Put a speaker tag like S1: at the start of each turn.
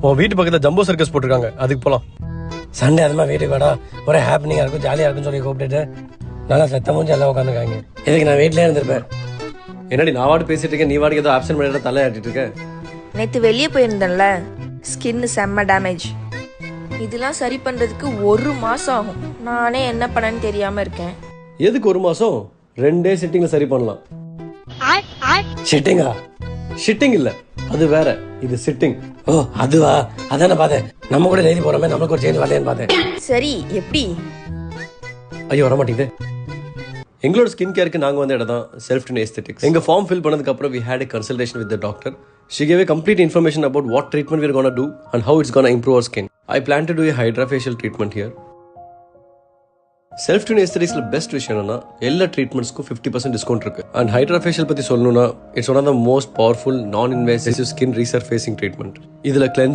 S1: உன் வீட்டு பக்கத்துல ஜம்போ சர்க்கஸ் போட்டிருக்காங்க, அதுக்கு போலாம்.
S2: சண்டே அதுமா வீட்டுக்கு வேடா, ஒரே ஹாப்பினிங்கா இருக்கும், ஜாலியா இருக்குன்னு சொல்லி கூப்பிட்டுட்டு நல்லா செத்த மூஞ்சி எல்லாம் உட்காந்துருக்காங்க. இதுக்கு நான் வீட்லயே இருந்திருப்பேன்.
S1: என்னடி நான் வாட்டு பேசிட்டு இருக்கேன், நீ வாட்டுக்கு ஏதோ ஆப்சன்ட் பண்ணிட்டு தலையாட்டிட்டு இருக்க.
S3: நேற்று வெளியே போயிருந்தேன்ல, ஸ்கின் செம்ம டேமேஜ். இதெல்லாம் சரி பண்றதுக்கு 1 மாசம் ஆகும். நானே என்ன பண்ணேன்னு தெரியாம இருக்கேன்.
S1: எதுக்கு 1 மாசம்? 2 சிட்டிங்ல சரி பண்ணலாம்.
S2: ஷிட்டிங்கா?
S1: ஷிட்டிங் இல்ல, அது வேற, இது சிட்டிங்.
S2: ஓ அதுவா? அதான் நான் பார்த்தேன். நம்ம கூட டெய்லி போறோமே, நம்மளுக்கு ஒரு சேஞ்ச் வரலையான்னு பார்த்தேன்.
S3: சரி எப்படி?
S1: ஐயோ வர மாட்டேங்குது. எங்களோட ஸ்கின் கேருக்கு நாங்க வந்த இடம் தான் செல்ஃப் டு எஸ்தெட்டிக்ஸ். எங்க ஃபார்ம் ஃபில் பண்ணதுக்கு அப்புறம் we had a consultation with the doctor. She gave a complete information about what treatment we are going to do and how it's going to improve our skin. I plan to do a hydrofacial treatment here. Self to எஸ்தெட்டிக்ஸ்ல best விஷயம் என்னன்னா எல்லா ட்ரீட்மெண்ட்ஸ்க்கும் 50% discount இருக்கு. And hydrafacial பத்தி சொல்லணும்னா it's one of the most powerful non invasive skin resurfacing treatment. இதுல cleanse